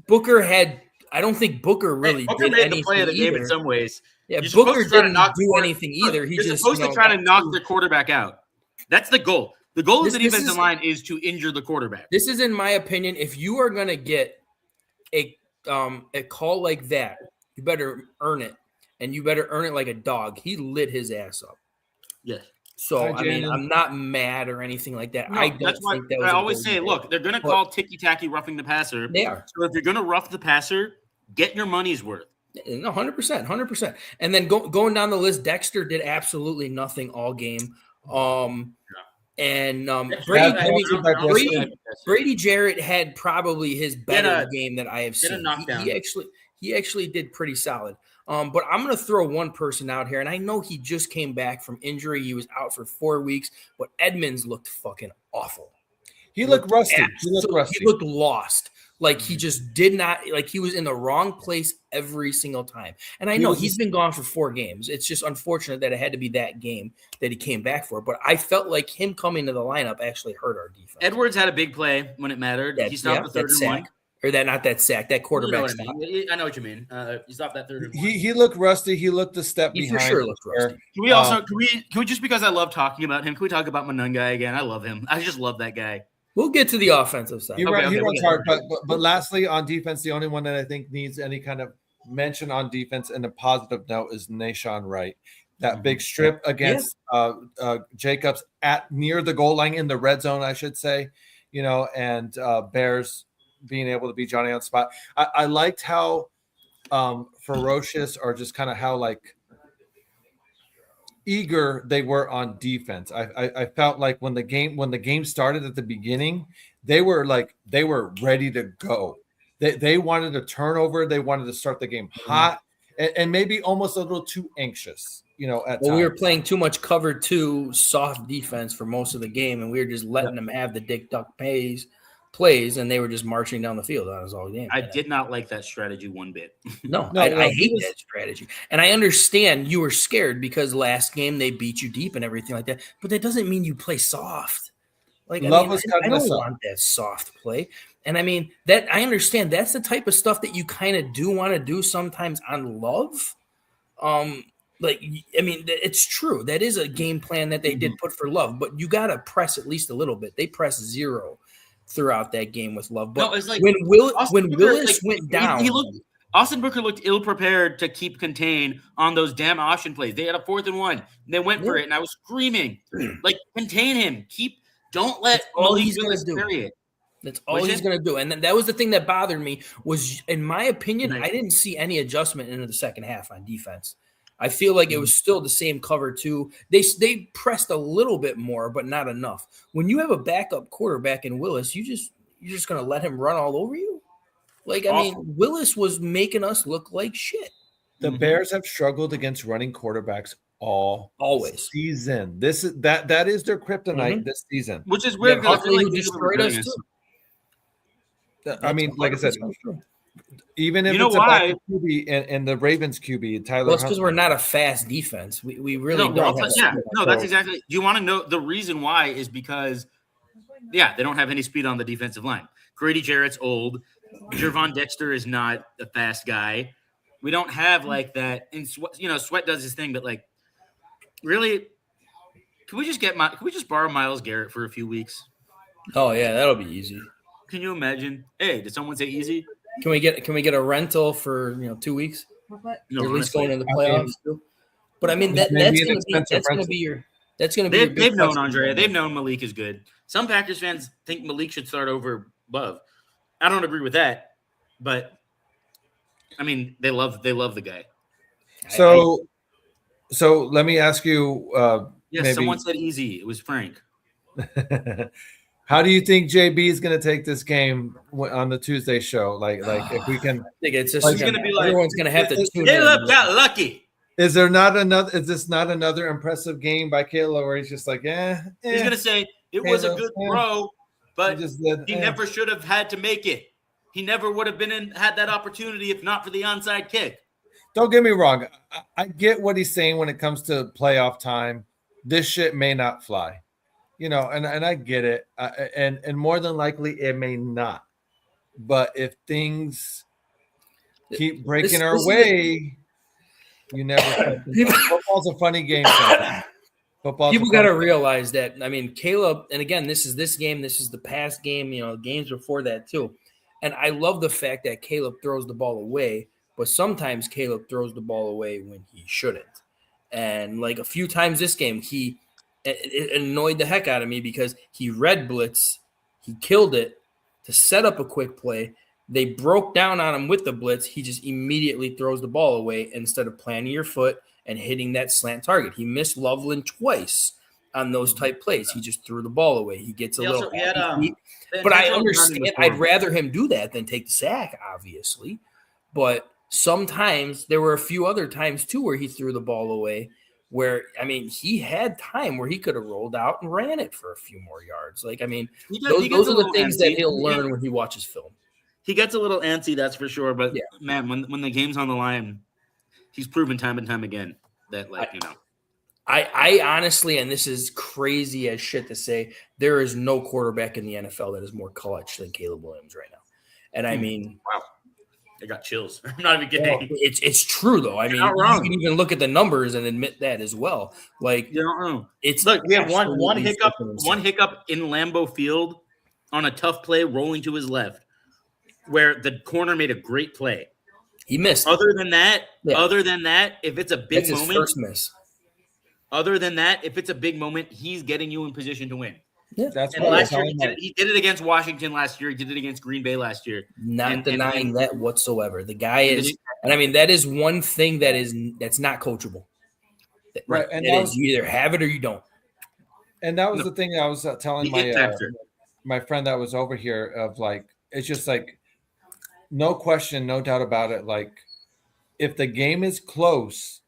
Booker had. I don't think Booker really Booker did made anything the play of the game either. in some ways. Yeah, You're Booker didn't do anything either. You're supposed to try to knock the quarterback out. That's the goal. The goal of the defensive line is to injure the quarterback. This is, in my opinion, if you are going to get a call like that, you better earn it, and you better earn it like a dog. He lit his ass up. Yes. So, I mean, I'm not mad or anything like that. No, I don't think that was I always say, look, they're going to call ticky-tacky roughing the passer. They are. So if you're going to rough the passer, get your money's worth. No, 100%. And then going down the list, Dexter did absolutely nothing all game. And Brady Jarrett had probably his better game that I have seen. He actually did pretty solid. But I'm going to throw one person out here, and I know he just came back from injury. He was out for 4 weeks, but Edmonds looked fucking awful. He looked rusty. He looked lost. Like he just did not – like he was in the wrong place every single time. And I know he's been gone for 4 games. It's just unfortunate that it had to be that game that he came back for. But I felt like him coming to the lineup actually hurt our defense. Edwards had a big play when it mattered. He stopped the 3rd and 1. Or not that sack, that quarterback stop. I know what you mean. He stopped that 3rd and 1. He looked rusty. He looked a step behind. He for sure looked rusty. Can we also can we just because I love talking about him, can we talk about Manungai again? I love him. I just love that guy. We'll get to the offensive side. He runs hard, but lastly, on defense, the only one that I think needs any kind of mention on defense in a positive note is Nashawn Wright. That big strip against Jacobs at near the goal line in the red zone, I should say, and Bears being able to beat Johnny on the spot. I liked how ferocious or just kind of how like eager they were on defense. I felt like when the game started at the beginning, they were ready to go. They wanted a turnover. They wanted to start the game hot and maybe almost a little too anxious, at times. We were playing too much cover 2 soft defense for most of the game, and we were just letting them have the dick duck plays, and they were just marching down the field. That was all game. I did not like that strategy one bit. No, I hate that strategy. And I understand you were scared because last game they beat you deep and everything like that, but that doesn't mean you play soft. Like, I don't want that soft play. And I mean, that I understand that's the type of stuff that you kind of do want to do sometimes on Love. It's true. That is a game plan that they did put for Love, but you got to press at least a little bit. They pressed 0 throughout that game with Love. But when Willis went down, Austin Booker looked ill-prepared to keep contained on those damn option plays. They had a 4th and 1. They went for it, and I was screaming, contain him. Don't let Malik Willis carry it. That's all he's going to do. And that was the thing that bothered me was, in my opinion, I didn't see any adjustment into the second half on defense. I feel like it was still the same cover 2. They pressed a little bit more, but not enough. When you have a backup quarterback in Willis, you're just going to let him run all over you? Willis was making us look like shit. The Bears have struggled against running quarterbacks always season. That is their kryptonite this season. Which is weird because who destroyed us too. I mean, like I said, even if it's a backup QB and the Ravens QB, Tyler. Well, it's because we're not a fast defense. We really don't. That's exactly. Do you want to know the reason why? Is because they don't have any speed on the defensive line. Grady Jarrett's old. Gervon Dexter is not a fast guy. We don't have like that. And Sweat does his thing, but like, really, can we just borrow Myles Garrett for a few weeks? Oh yeah, that'll be easy. Can you imagine? Hey, did someone say easy? Can we get a rental for 2 weeks? At least going into the playoffs. But I mean that's going to be your. They've known Andrea. They've known Malik is good. Some Packers fans think Malik should start over Love. I don't agree with that, but I mean, they love the guy. So let me ask you. Yes, maybe, someone said easy. It was Frank. How do you think JB is going to take this game on the Tuesday show? Like if we can, I think it's just he's going to be like, everyone's going to have to tune Caleb in. got lucky. Is this not another impressive game by Caleb where he's just like, He's going to say it was a good throw, but he never should have had to make it. He never would have had that opportunity if not for the onside kick. Don't get me wrong. I get what he's saying when it comes to playoff time. This shit may not fly, and I get it. And more than likely it may not. But if things keep breaking our way, you never. Football's a funny game. People got to realize that. I mean, Caleb, and again, this is this game. This is the past game. Games before that too. And I love the fact that Caleb throws the ball away, but sometimes Caleb throws the ball away when he shouldn't. And like a few times this game, it annoyed the heck out of me because he read blitz, he killed it to set up a quick play. They broke down on him with the blitz. He just immediately throws the ball away instead of planting your foot and hitting that slant target. He missed Loveland twice on those type plays. He just threw the ball away. He gets a little but I understand. I'd rather him do that than take the sack, obviously. But sometimes there were a few other times too where he threw the ball away where, I mean, he had time where he could have rolled out and ran it for a few more yards. Like, I mean, those are the things that he'll learn when he watches film. He gets a little antsy, that's for sure. But, man, when the game's on the line, he's proven time and time again that, I honestly, and this is crazy as shit to say, there is no quarterback in the NFL that is more clutch than Caleb Williams right now. And I mean, wow, I got chills. I'm not even kidding. It's true though. I mean, you can even look at the numbers and admit that as well. Like, it's look, we have one hiccup in Lambeau Field on a tough play rolling to his left, where the corner made a great play. He missed. Other than that, if it's a big moment, his first miss. Other than that, if it's a big moment, he's getting you in position to win. Yeah, that's and last year he did it against Washington last year. He did it against Green Bay last year. Not denying that whatsoever. The guy is, and I mean that is one thing that's not coachable. Right, and you either have it or you don't. And that was the thing I was telling my friend that was over here of like, it's just like, no question, no doubt about it. Like, if the game is close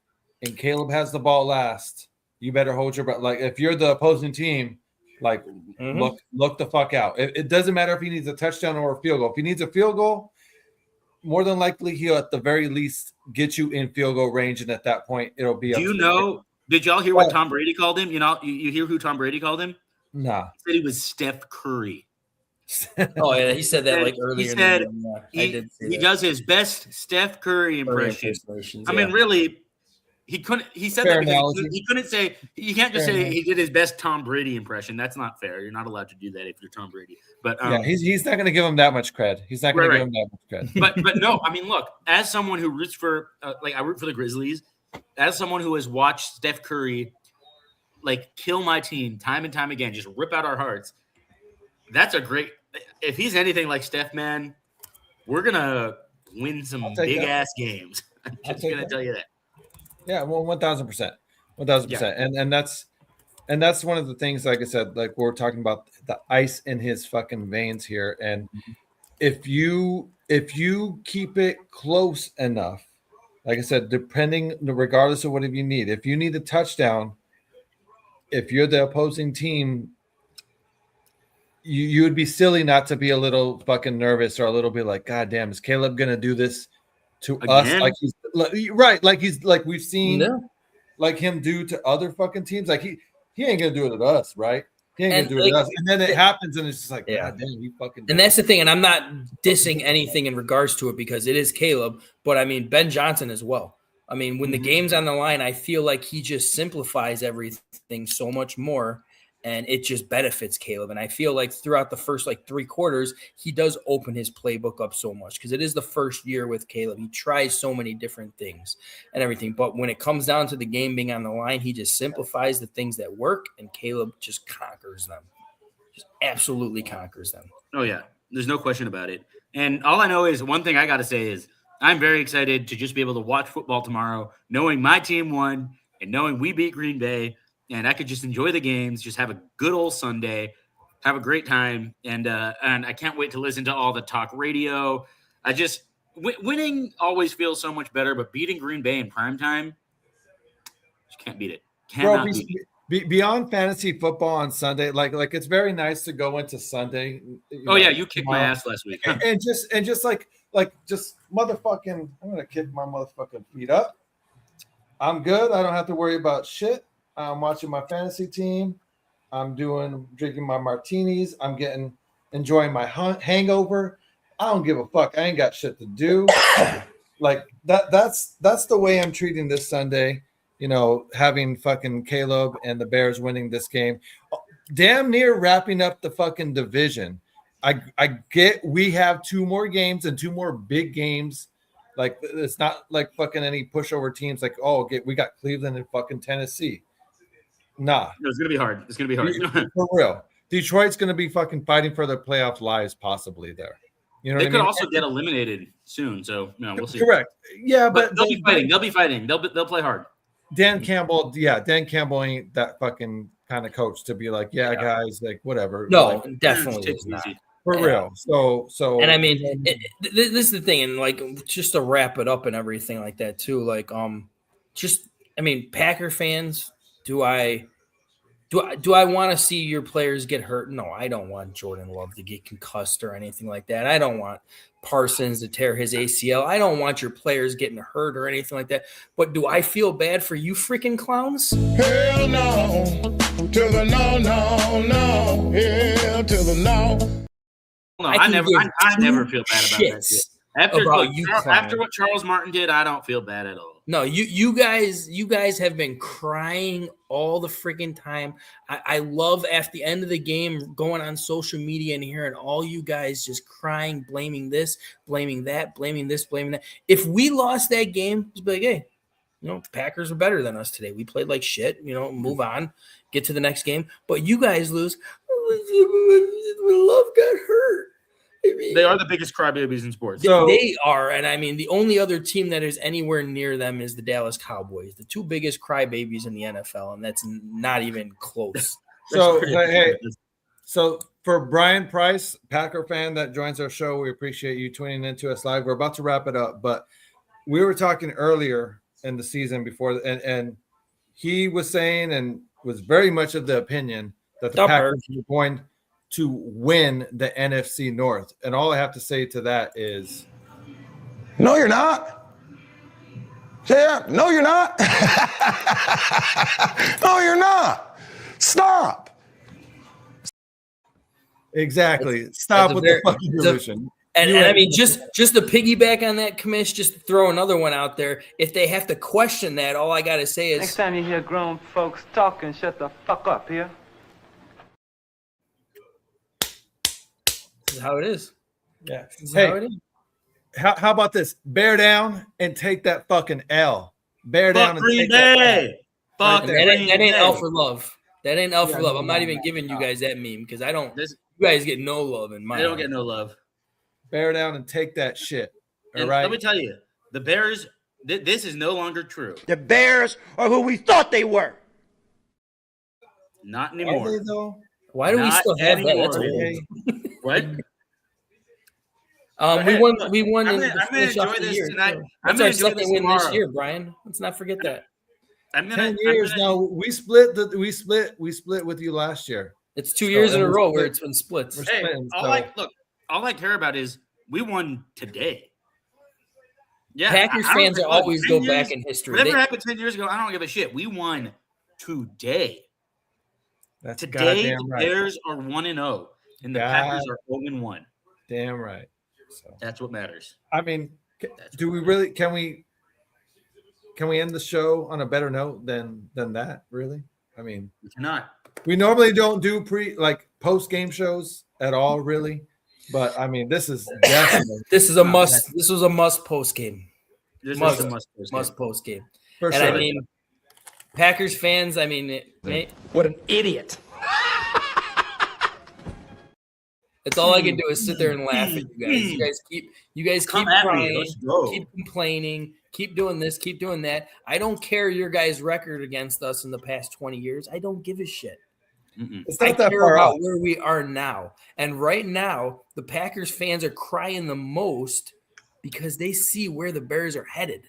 and Caleb has the ball last, you better hold your breath. Like, if you're the opposing team, like, look the fuck out. It doesn't matter if he needs a touchdown or a field goal. If he needs a field goal, more than likely he'll at the very least get you in field goal range, and at that point it'll be. Did y'all hear what Tom Brady called him? You hear who Tom Brady called him? Nah. He said he was Steph Curry. Oh yeah, he said that like earlier. He said he does his best Steph Curry impression. I mean, really. He couldn't. He said fair that because he couldn't say. You can't just say he did his best Tom Brady impression. That's not fair. You're not allowed to do that if you're Tom Brady. But he's not going to give him that much cred. He's not going to give him that much cred. But no, I mean, look. As someone who roots for, I root for the Grizzlies. As someone who has watched Steph Curry, kill my team time and time again, just rip out our hearts. That's a great. If he's anything like Steph, man, we're gonna win some big ass games. I'm just gonna tell you that. Yeah, well, 1,000%, 1,000%, and that's one of the things. Like I said, like we're talking about the ice in his fucking veins here, and if you keep it close enough, like I said, regardless of what you need, if you need a touchdown, if you're the opposing team, you would be silly not to be a little fucking nervous or a little bit like, God damn, is Caleb gonna do this to us? Like he's right, like we've seen like him do to other fucking teams. Like he ain't gonna do it to us, right? He ain't gonna do it to us. And then it happens, and it's just like, God damn, you fucking. And that's the thing. And I'm not dissing anything in regards to it because it is Caleb, but I mean Ben Johnson as well. I mean, when the game's on the line, I feel like he just simplifies everything so much more. And it just benefits Caleb. And I feel like throughout the first 3 quarters, he does open his playbook up so much because it is the first year with Caleb. He tries so many different things and everything. But when it comes down to the game being on the line, he just simplifies the things that work, and Caleb just conquers them. Just absolutely conquers them. Oh, yeah. There's no question about it. And all I know is one thing I got to say is I'm very excited to just be able to watch football tomorrow, knowing my team won and knowing we beat Green Bay, and I could just enjoy the games, just have a good old Sunday, have a great time, and I can't wait to listen to all the talk radio. Winning always feels so much better, but beating Green Bay in primetime, just can't beat it. Cannot beat it. Beyond fantasy football on Sunday, like it's very nice to go into Sunday. You kicked my ass last week. Huh? And just motherfucking, I'm gonna kick my motherfucking feet up. I'm good. I don't have to worry about shit. I'm watching my fantasy team. I'm drinking my martinis. I'm enjoying my hangover. I don't give a fuck. I ain't got shit to do. Like that's the way I'm treating this Sunday. Having fucking Caleb and the Bears winning this game, damn near wrapping up the fucking division. I get we have 2 more games and 2 more big games. Like it's not like fucking any pushover teams. Like we got Cleveland and fucking Tennessee. Nah, no, it's gonna be hard. It's gonna be hard for real. Detroit's gonna be fucking fighting for their playoff lives possibly there. They could also get eliminated soon. So we'll see. Correct. Yeah, but they'll be fighting. They'll be fighting. They'll play hard. Dan Campbell ain't that fucking kind of coach to be like, guys, like whatever. No, definitely is not. For real. So and I mean, this is the thing, and like just to wrap it up and everything like that too. Like, Packer fans, do I want to see your players get hurt? No, I don't want Jordan Love to get concussed or anything like that. I don't want Parsons to tear his ACL. I don't want your players getting hurt or anything like that. But do I feel bad for you freaking clowns? Hell no. To the no, no, no. Hell to the no. No, I never feel bad about that shit. After what Charles Martin did, I don't feel bad at all. No, you guys have been crying all the freaking time. I love at the end of the game going on social media and hearing all you guys just crying, blaming this, blaming that, blaming this, blaming that. If we lost that game, just be like, hey, the Packers are better than us today. We played like shit, move on, get to the next game. But you guys lose. Love got hurt. They are the biggest crybabies in sports. They are, and I mean, the only other team that is anywhere near them is the Dallas Cowboys, the 2 biggest crybabies in the NFL, and that's not even close. So for Brian Price, Packer fan that joins our show, we appreciate you tuning into us live. We're about to wrap it up, but we were talking earlier in the season before, and he was saying and was very much of the opinion that the Packers were going to win the NFC North. And all I have to say to that is no, you're not. Yeah, no, you're not. No, you're not. Stop. Exactly. Stop with the fucking illusion. And I mean, just to piggyback on that, Commish, just to throw another one out there. If they have to question that, all I got to say is next time you hear grown folks talking, shut the fuck up here. This is how it is. Yeah. How about this? Bear down and take that fucking L. Bear down and take that L. Fuck that ain't L for love. That ain't L for love. I'm not even giving you guys that meme because you guys get no love in mine. They don't get no love. Bear down and take that shit. All right. Let me tell you, the Bears, this is no longer true. The Bears are who we thought they were. Not anymore. Why do we still have that? What? We won. I'm gonna enjoy this tonight. That's our second win this year, Brian. Let's not forget that. 10 years now. We split with you last year. It's 2 years in a row where it's been split. All I care about is we won today. Yeah, Packers fans always go back in history. Whatever happened 10 years ago, I don't give a shit. We won today. That's today. The Bears are 1-0, and the Packers are 0-1. Damn right. So that's what matters. I mean, do we really? Can we end the show on a better note than that? Really? I mean, we cannot. We normally don't do post game shows at all, really. But I mean, this is definitely this is a must. This was a must post game. Must post game. For and sure. I mean, Packers fans. I mean, what an idiot. That's all I can do is sit there and laugh at you guys. You guys keep crying, keep complaining, keep doing this, keep doing that. I don't care your guys' record against us in the past 20 years. I don't give a shit. It's not that far about off. where we are now. And right now, the Packers fans are crying the most because they see where the Bears are headed.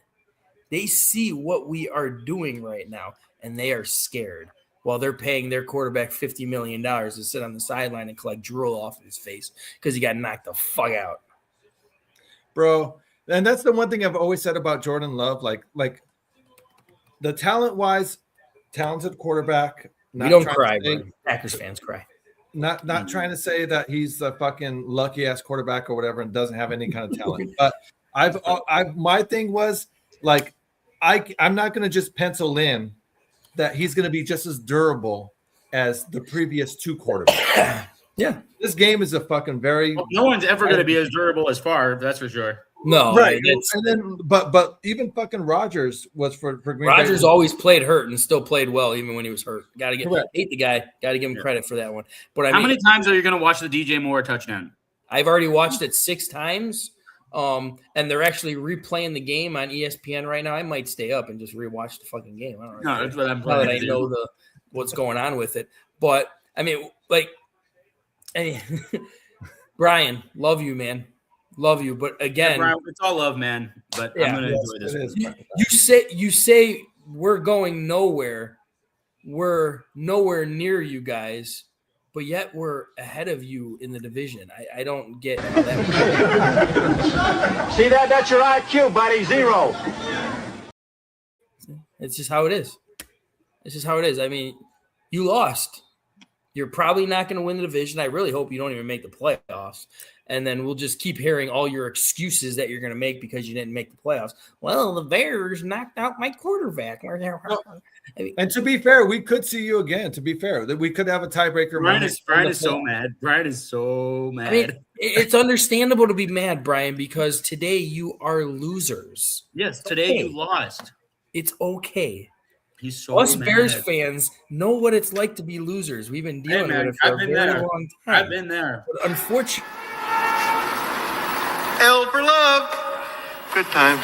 They see what we are doing right now, and they are scared. While they're paying their quarterback $50 million to sit on the sideline and collect drool off of his face because he got knocked the fuck out. Bro, and that's the one thing I've always said about Jordan Love. Like the talent-wise, talented quarterback. We don't cry, bro. Packers fans cry. Not trying to say that he's the fucking lucky-ass quarterback or whatever and doesn't have any kind of talent. But my thing was, like, I'm not going to just pencil in that he's going to be just as durable as the previous two quarterbacks. Yeah. This game is a fucking very no one's ever going to be as durable as Favre, that's for sure. No. Right. And then but even fucking Rodgers was for Green Bay. Rodgers always played hurt and still played well even when he was hurt. Hate the guy. Got to give him credit for that one. But how many times are you going to watch the DJ Moore touchdown? I've already watched it 6 times. And they're actually replaying the game on ESPN right now. I might stay up and just rewatch the fucking game. I don't know. No, that's what I'm now that I know what's going on with it. But I mean, Brian, love you, man. Love you. But again, yeah, Brian, it's all love, man. But I'm gonna enjoy this. You say we're going nowhere. We're nowhere near you guys. But yet we're ahead of you in the division. I don't get how that works. See that? That's your IQ, buddy. 0. It's just how it is. It's just how it is. I mean, you lost. You're probably not going to win the division. I really hope you don't even make the playoffs. And then we'll just keep hearing all your excuses that you're going to make because you didn't make the playoffs. Well, the Bears knocked out my quarterback. And to be fair, we could see you again. To be fair, that we could have a tiebreaker. Brian is so mad. Brian is so mad. I mean, it's understandable to be mad, Brian, because today you are losers. Yes, today you lost. It's okay. He's so Us mad. Bears fans know what it's like to be losers. We've been dealing with it for a very long time. I've been there. But unfortunately, L for love. Good times.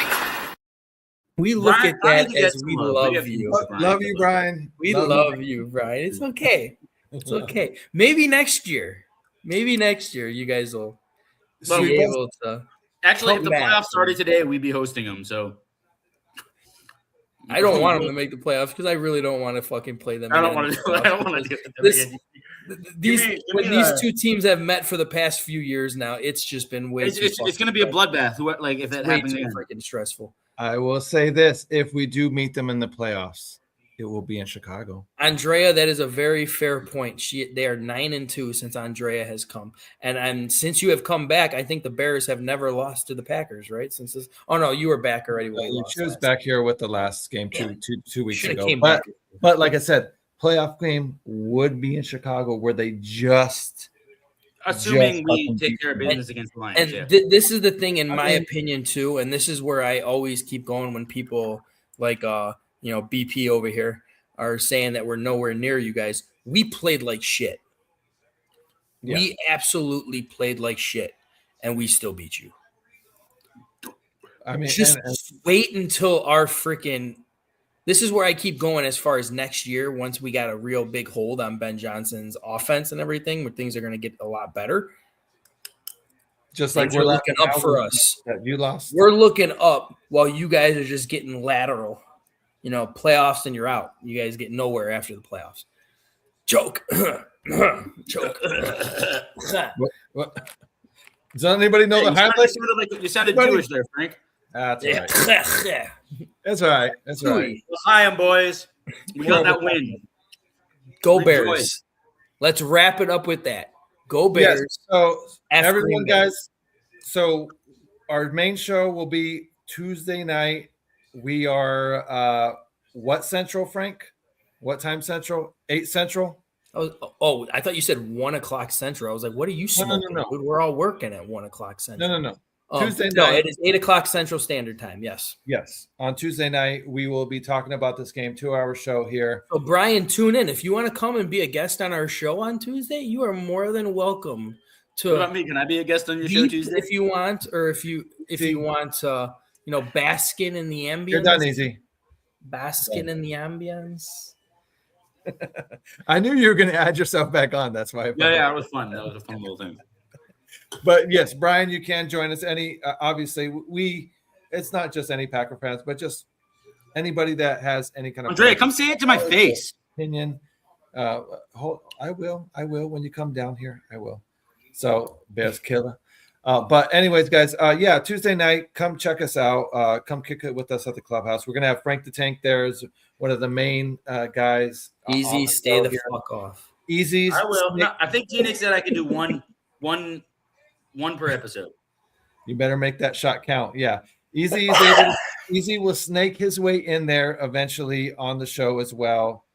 we look at that as we love you. Love you, Brian. We love you, Brian. It's okay. It's okay. Maybe next year, you guys will be able to. Actually, if the playoffs started today, we'd be hosting them. So I don't want them to make the playoffs because I really don't want to fucking play them. I don't want to do it. These two teams have met for the past few years now. It's just been way too. It's going to be a bloodbath. Like if that happens, freaking stressful. I will say this: if we do meet them in the playoffs, it will be in Chicago. Andrea, that is a very fair point. They are 9-2 since Andrea has come, and since you have come back, I think the Bears have never lost to the Packers, right? Since this, oh no, you were back already. She was back here with the last game two weeks ago. But like I said, playoff game would be in Chicago, where they assuming we take care of business against the Lions. And this is the thing, in my opinion, too, and this is where I always keep going when people like BP over here are saying that we're nowhere near you guys. We played like shit. Yeah. We absolutely played like shit, and we still beat you. I mean, just wait until our freaking. This is where I keep going as far as next year. Once we got a real big hold on Ben Johnson's offense and everything, where things are going to get a lot better. Just like we're looking up for us. You lost. We're looking up while you guys are just getting lateral. Playoffs and you're out. You guys get nowhere after the playoffs. Choke. Choke. What? Does anybody know the highlights? You sounded Jewish there, Frank. That's all right. That's all right. That's all right. Hi, boys. We got that win. Go Bears. Let's wrap it up with that. Go Bears. Yes. So, everyone, guys. So, our main show will be Tuesday night. We are what Central, Frank? What time Central? 8 Central? Oh, I thought you said 1 o'clock Central. I was like, what are you smoking? No. We're all working at 1 o'clock Central. No. Tuesday night. No, it is 8 o'clock Central Standard Time. Yes. On Tuesday night, we will be talking about this game. 2-hour show here. So, Brian, tune in. If you want to come and be a guest on our show on Tuesday, you are more than welcome to. What about me? Can I be a guest on your show Tuesday? If you want, or if you want, basking in the ambience. You're done, Easy. Basking in the ambience. I knew you were going to add yourself back on. That's why. Yeah, it was fun. That was a fun little thing. But yes, Brian, you can join us. Obviously, it's not just any Packer fans, but just anybody that has any kind of Andrea, come say it to my face. Opinion. I will when you come down here. I will. So Bears killer. But anyways, guys, Tuesday night, come check us out. Come kick it with us at the clubhouse. We're gonna have Frank the Tank there as one of the main guys. Easy, stay the fuck off. Easy. I will. No, I think T-Nick said I could do one per episode. You better make that shot count. Yeah. Easy will snake his way in there eventually on the show as well.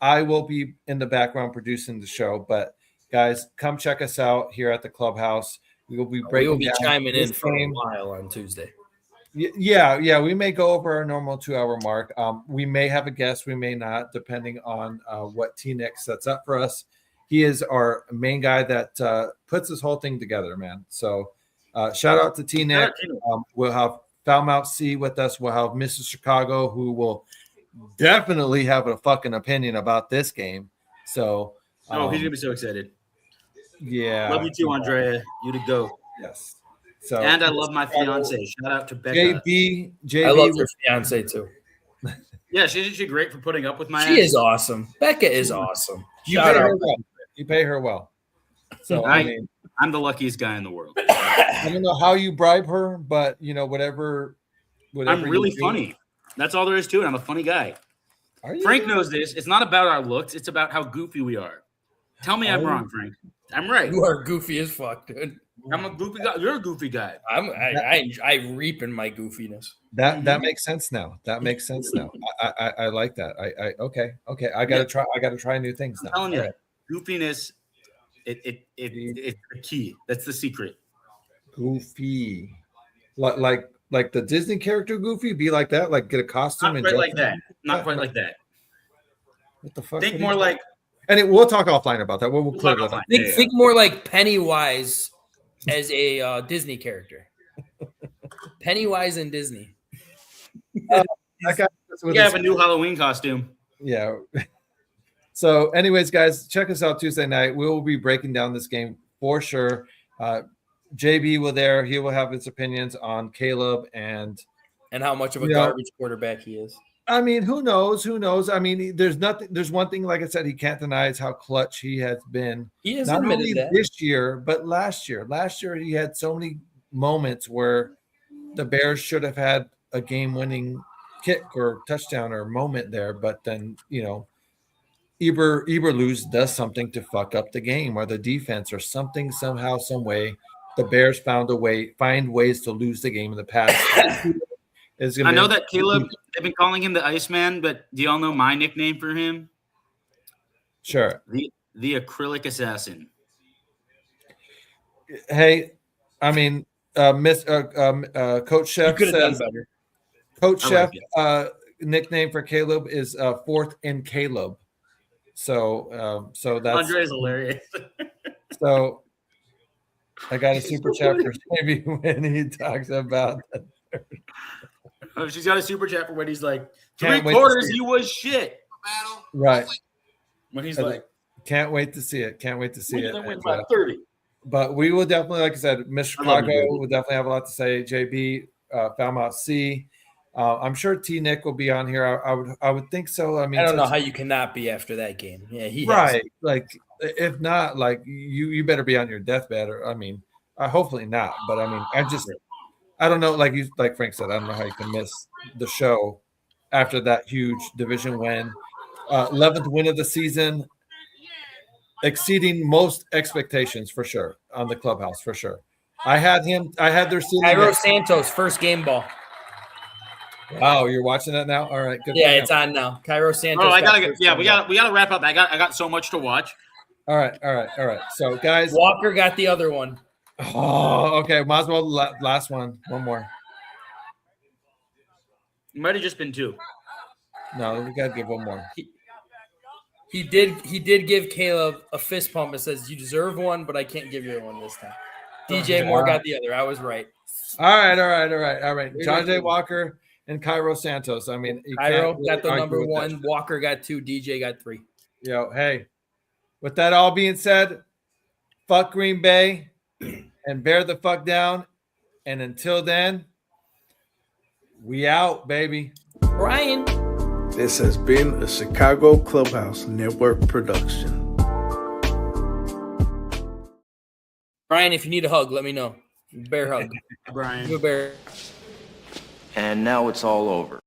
I will be in the background producing the show, but guys, come check us out here at the clubhouse. We will be chiming in for a while on Tuesday. Yeah. We may go over our normal 2-hour mark. We may have a guest, we may not, depending on what T-Nick sets up for us. He is our main guy that puts this whole thing together, man. So shout out to T-Nick. We'll have Foulmouth C with us. We'll have Mrs. Chicago, who will definitely have a fucking opinion about this game. So he's gonna be so excited. Yeah. Love you too, Andrea. You to go. Yes. So and I love my fiance. Shout out to Becca. JB. I love your fiance too. Yeah, she's great for putting up with my She is awesome. Becca is awesome. You pay her well. So I'm the luckiest guy in the world. I don't know how you bribe her, but whatever I'm really funny. That's all there is to it. I'm a funny guy. Frank knows this. It's not about our looks. It's about how goofy we are. Tell me I'm wrong, Frank. I'm right. You are goofy as fuck, dude. I'm a goofy guy. You're a goofy guy. I reap in my goofiness. That makes sense now. That makes sense now. I like that. Okay. I gotta try new things now. I'm telling you, goofiness. It's the key. That's the secret. Goofy, like the Disney character Goofy. Be like that. Like get a costume. Not quite like that. Not quite like that. What the fuck? Think more like. And we'll talk offline about that. We'll clear that up. Think more like Pennywise as a Disney character. Pennywise and Disney. You have a new Halloween costume. Yeah. So, anyways, guys, check us out Tuesday night. We will be breaking down this game for sure. JB will there. He will have his opinions on Caleb and how much of a garbage quarterback he is. I mean, who knows? I mean, there's one thing, like I said, he can't deny is how clutch he has been. He has not admitted only that this year, but last year. Last year, he had so many moments where the Bears should have had a game-winning kick or touchdown or moment there, but then Eberflus does something to fuck up the game, or the defense, or something, somehow, some way. The Bears find ways to lose the game in the past. I know that Caleb, they've been calling him the Iceman, but do y'all know my nickname for him? Sure. The Acrylic Assassin. Hey, I mean, Coach Chef says Coach Chef nickname for Caleb is Fourth in Caleb. So that's Andre's hilarious. So I got a super chat for maybe when he talks about that. She's got a super chat for when he's like, 3 quarters, he was shit. Right. When he's like, can't wait to see it. Can't wait to see it. Win by 30. But we will definitely, like I said, Miss Chicago will definitely have a lot to say. JB, Falmouth C. I'm sure T-Nick will be on here. I would think so. I mean, I don't know how you cannot be after that game. Yeah, he right. Like, if not, like you better be on your deathbed. Or I mean, hopefully not. But I mean, I don't know. Like Frank said, I don't know how you can miss the show after that huge division win, 11th win of the season, exceeding most expectations for sure on the clubhouse for sure. I had their ceiling. Cairo Santos first game ball. Wow, you're watching that now? All right, good. Yeah, it's on now. Cairo Santos. Oh, I gotta get. Yeah, we gotta wrap up. I got so much to watch. All right. So, guys, Walker got the other one. Oh, okay. Might as well last one. One more. It might have just been 2. No, we gotta give one more. He did give Caleb a fist pump and says, "You deserve one, but I can't give you one this time." DJ Moore got the other. I was right. All right. Jahdae Walker and Cairo Santos. I mean, Cairo got the number one. Walker got 2. DJ got 3. Yo, hey. With that all being said, fuck Green Bay and bear the fuck down. And until then, we out, baby. Brian. This has been a Chicago Clubhouse Network production. Brian, if you need a hug, let me know. Bear hug. Brian. You a bear. And now it's all over.